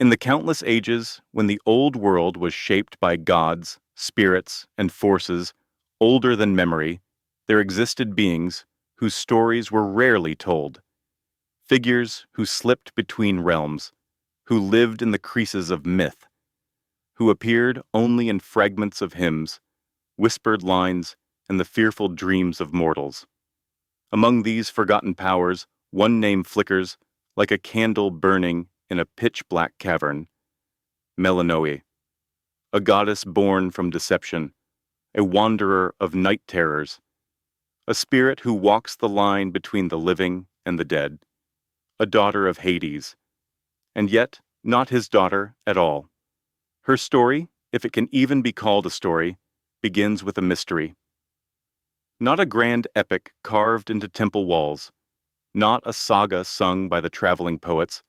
In the countless ages when the old world was shaped by gods, spirits, and forces older than memory, there existed beings whose stories were rarely told, figures who slipped between realms, who lived in the creases of myth, who appeared only in fragments of hymns, whispered lines, and the fearful dreams of mortals. Among these forgotten powers, one name flickers like a candle burning in a pitch-black cavern: Melinoë, a goddess born from deception, a wanderer of night terrors, a spirit who walks the line between the living and the dead, a daughter of Hades, and yet not his daughter at all. Her story, if it can even be called a story, begins with a mystery. Not a grand epic carved into temple walls, not a saga sung by the traveling poets,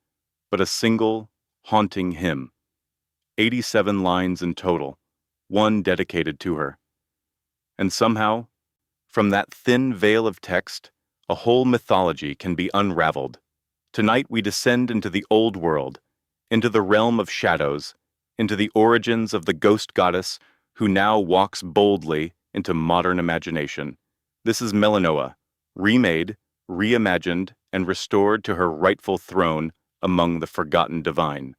but a single, haunting hymn. 87 lines in total, one dedicated to her. And somehow, from that thin veil of text, a whole mythology can be unraveled. Tonight we descend into the old world, into the realm of shadows, into the origins of the ghost goddess who now walks boldly into modern imagination. This is Melinoë, remade, reimagined, and restored to her rightful throne among the forgotten divine.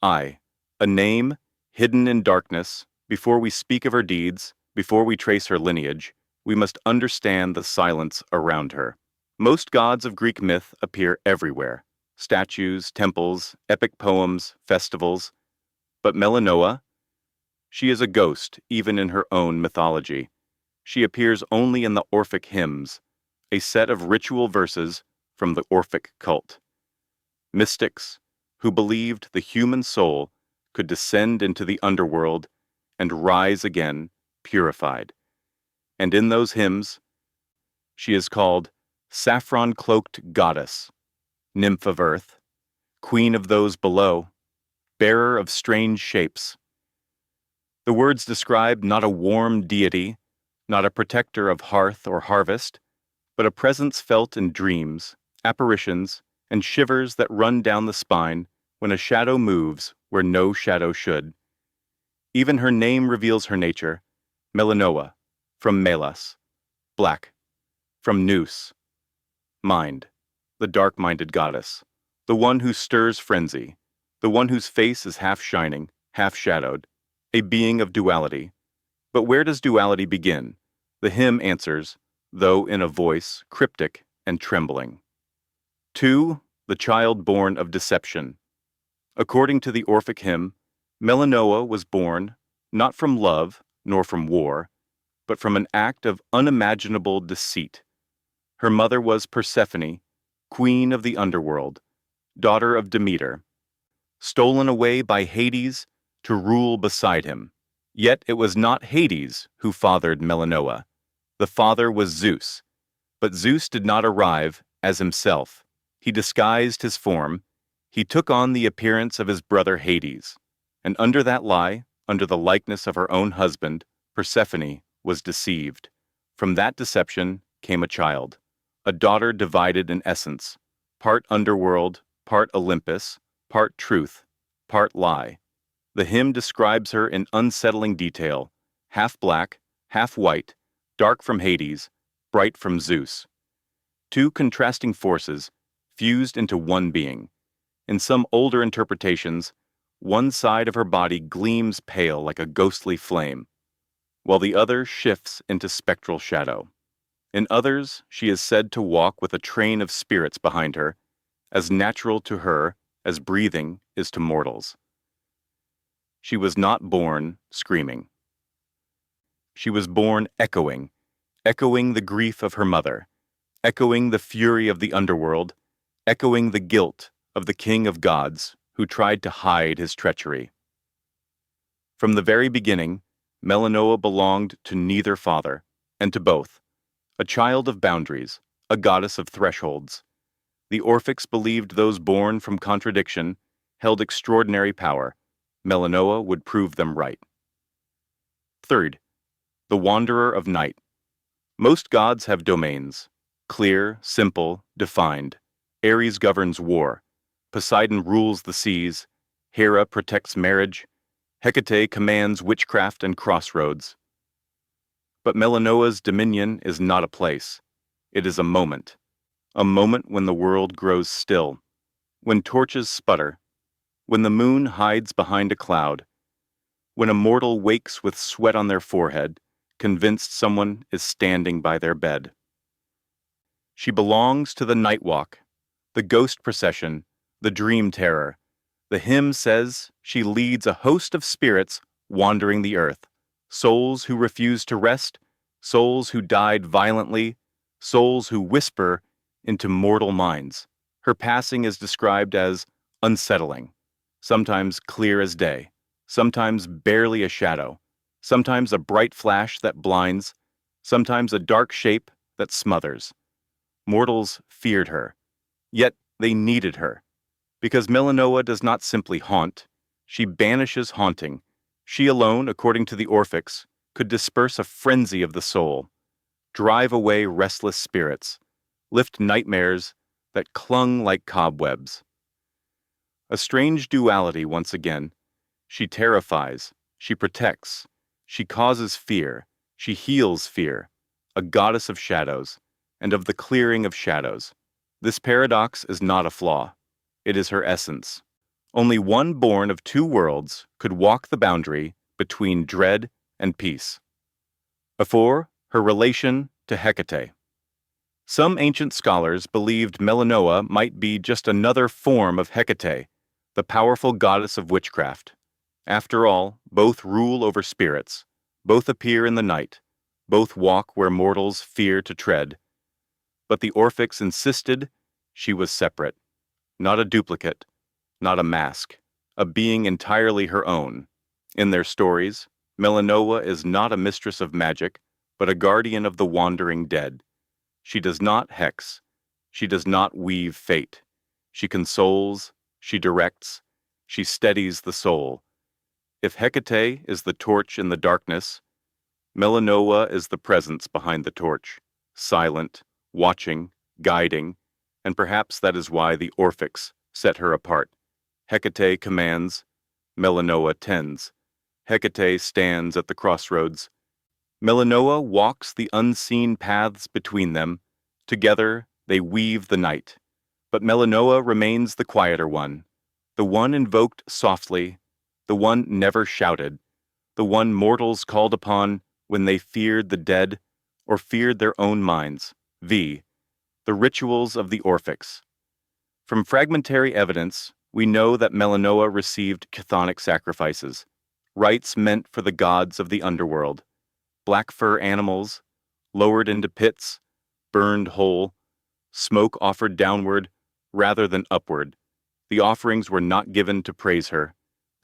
A name hidden in darkness. Before we speak of her deeds, before we trace her lineage, we must understand the silence around her. Most gods of Greek myth appear everywhere: statues, temples, epic poems, festivals. But Melinoë, she is a ghost even in her own mythology. She appears only in the Orphic hymns, a set of ritual verses from the Orphic cult. Mystics who believed the human soul could descend into the underworld and rise again purified. And in those hymns, she is called saffron-cloaked goddess, nymph of earth, queen of those below, bearer of strange shapes. The words describe not a warm deity, not a protector of hearth or harvest, but a presence felt in dreams, apparitions, and shivers that run down the spine when a shadow moves where no shadow should. Even her name reveals her nature: Melinoë, from Melas, black, from Nous, mind, the dark-minded goddess, the one who stirs frenzy, the one whose face is half shining, half shadowed, a being of duality. But where does duality begin? The hymn answers, though in a voice cryptic and trembling. 2. The child born of deception. According to the Orphic hymn, Melinoë was born not from love nor from war, but from an act of unimaginable deceit. Her mother was Persephone, queen of the underworld, daughter of Demeter, stolen away by Hades to rule beside him. Yet it was not Hades who fathered Melinoë. The father was Zeus. But Zeus did not arrive as himself. He disguised his form. He took on the appearance of his brother Hades. And under that lie, under the likeness of her own husband, Persephone was deceived. From that deception came a child, a daughter divided in essence, part underworld, part Olympus, part truth, part lie. The hymn describes her in unsettling detail: half black, half white, dark from Hades, bright from Zeus. Two contrasting forces fused into one being. In some older interpretations, one side of her body gleams pale like a ghostly flame, while the other shifts into spectral shadow. In others, she is said to walk with a train of spirits behind her, as natural to her as breathing is to mortals. She was not born screaming. She was born echoing, echoing the grief of her mother, echoing the fury of the underworld, echoing the guilt of the king of gods who tried to hide his treachery. From the very beginning, Melinoë belonged to neither father, and to both, a child of boundaries, a goddess of thresholds. The Orphics believed those born from contradiction held extraordinary power. Melinoë would prove them right. 3. The wanderer of night. Most gods have domains, clear, simple, defined. Ares governs war. Poseidon rules the seas, Hera protects marriage, Hecate commands witchcraft and crossroads. But Melinoë's dominion is not a place. It is a moment when the world grows still, when torches sputter, when the moon hides behind a cloud, when a mortal wakes with sweat on their forehead, convinced someone is standing by their bed. She belongs to the night walk, the ghost procession, the dream terror. The hymn says she leads a host of spirits wandering the earth, souls who refuse to rest, souls who died violently, souls who whisper into mortal minds. Her passing is described as unsettling, sometimes clear as day, sometimes barely a shadow, sometimes a bright flash that blinds, sometimes a dark shape that smothers. Mortals feared her, yet they needed her. Because Melinoë does not simply haunt, she banishes haunting. She alone, according to the Orphics, could disperse a frenzy of the soul, drive away restless spirits, lift nightmares that clung like cobwebs. A strange duality once again. She terrifies, she protects, she causes fear, she heals fear, a goddess of shadows, and of the clearing of shadows. This paradox is not a flaw. It is her essence. Only one born of two worlds could walk the boundary between dread and peace. Before, her relation to Hecate. Some ancient scholars believed Melinoë might be just another form of Hecate, the powerful goddess of witchcraft. After all, both rule over spirits, both appear in the night, both walk where mortals fear to tread. But the Orphics insisted she was separate, not a duplicate, not a mask, a being entirely her own. In their stories, Melinoë is not a mistress of magic, but a guardian of the wandering dead. She does not hex. She does not weave fate. She consoles, she directs, she steadies the soul. If Hecate is the torch in the darkness, Melinoë is the presence behind the torch, silent, watching, guiding, and perhaps that is why the Orphics set her apart. Hecate commands, Melinoë tends. Hecate stands at the crossroads. Melinoë walks the unseen paths between them. Together, they weave the night. But Melinoë remains the quieter one, the one invoked softly, the one never shouted, the one mortals called upon when they feared the dead or feared their own minds. The rituals of the Orphics. From fragmentary evidence, we know that Melinoë received chthonic sacrifices, rites meant for the gods of the underworld. Black fur animals, lowered into pits, burned whole, smoke offered downward rather than upward. The offerings were not given to praise her.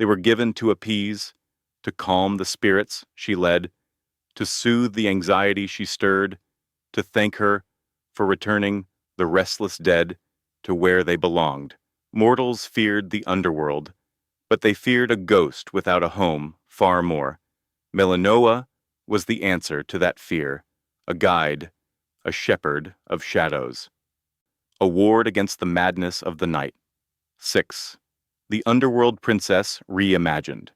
They were given to appease, to calm the spirits she led, to soothe the anxiety she stirred, to thank her for returning the restless dead to where they belonged. Mortals feared the underworld, but they feared a ghost without a home far more. Melinoë was the answer to that fear, a guide, a shepherd of shadows. A ward against the madness of the night. 6. The Underworld Princess Reimagined.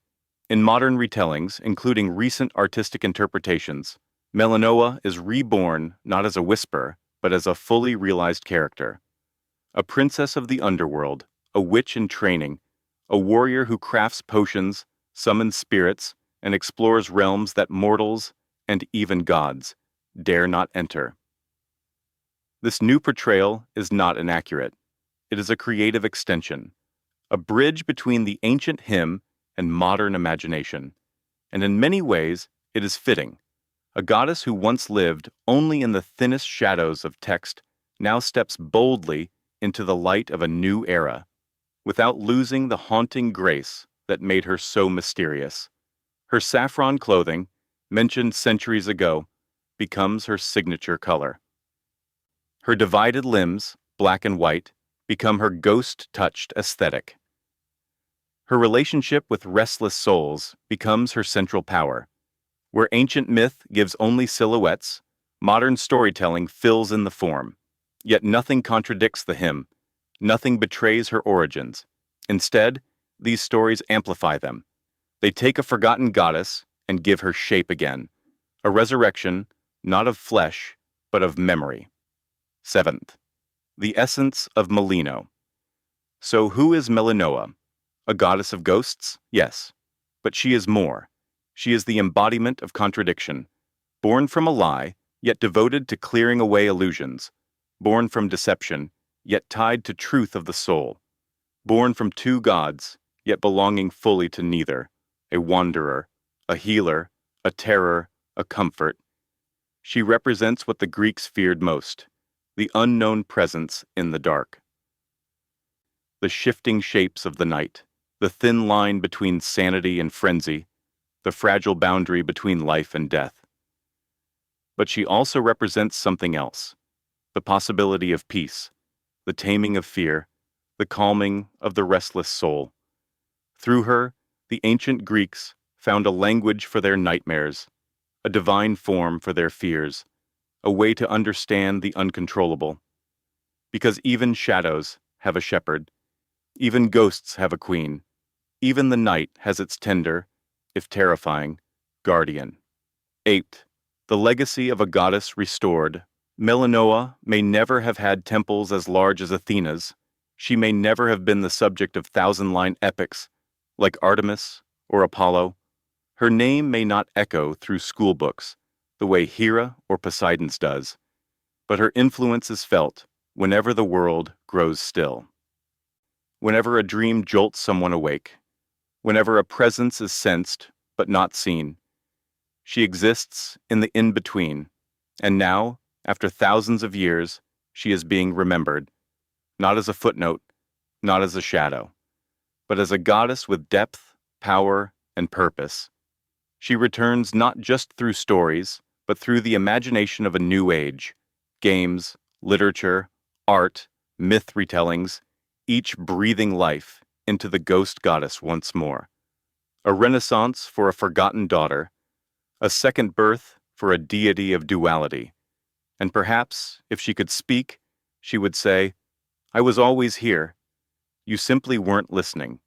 In modern retellings, including recent artistic interpretations, Melinoë is reborn not as a whisper, but as a fully realized character. A princess of the underworld, a witch in training, a warrior who crafts potions, summons spirits, and explores realms that mortals, and even gods, dare not enter. This new portrayal is not inaccurate. It is a creative extension, a bridge between the ancient hymn and modern imagination. And in many ways, it is fitting. A goddess who once lived only in the thinnest shadows of text now steps boldly into the light of a new era, without losing the haunting grace that made her so mysterious. Her saffron clothing, mentioned centuries ago, becomes her signature color. Her divided limbs, black and white, become her ghost-touched aesthetic. Her relationship with restless souls becomes her central power. Where ancient myth gives only silhouettes, modern storytelling fills in the form. Yet nothing contradicts the hymn. Nothing betrays her origins. Instead, these stories amplify them. They take a forgotten goddess and give her shape again, a resurrection, not of flesh, but of memory. Seventh, the essence of Melinoë. So who is Melinoë? A goddess of ghosts? Yes. But she is more. She is the embodiment of contradiction. Born from a lie, yet devoted to clearing away illusions. Born from deception, yet tied to truth of the soul. Born from two gods, yet belonging fully to neither. A wanderer, a healer, a terror, a comfort. She represents what the Greeks feared most, the unknown presence in the dark. The shifting shapes of the night, the thin line between sanity and frenzy, the fragile boundary between life and death. But she also represents something else, the possibility of peace, the taming of fear, the calming of the restless soul. Through her, the ancient Greeks found a language for their nightmares, a divine form for their fears, a way to understand the uncontrollable. Because even shadows have a shepherd, even ghosts have a queen, even the night has its tender, if terrifying, guardian. 8. The legacy of a goddess restored. Melinoë may never have had temples as large as Athena's. She may never have been the subject of thousand-line epics, like Artemis or Apollo. Her name may not echo through school books, the way Hera or Poseidon's does, but her influence is felt whenever the world grows still. Whenever a dream jolts someone awake, whenever a presence is sensed but not seen, she exists in the in-between, and now, after thousands of years, she is being remembered, not as a footnote, not as a shadow, but as a goddess with depth, power, and purpose. She returns not just through stories, but through the imagination of a new age, games, literature, art, myth retellings, each breathing life into the ghost goddess once more. A renaissance for a forgotten daughter, a second birth for a deity of duality. And perhaps, if she could speak, she would say, "I was always here. You simply weren't listening."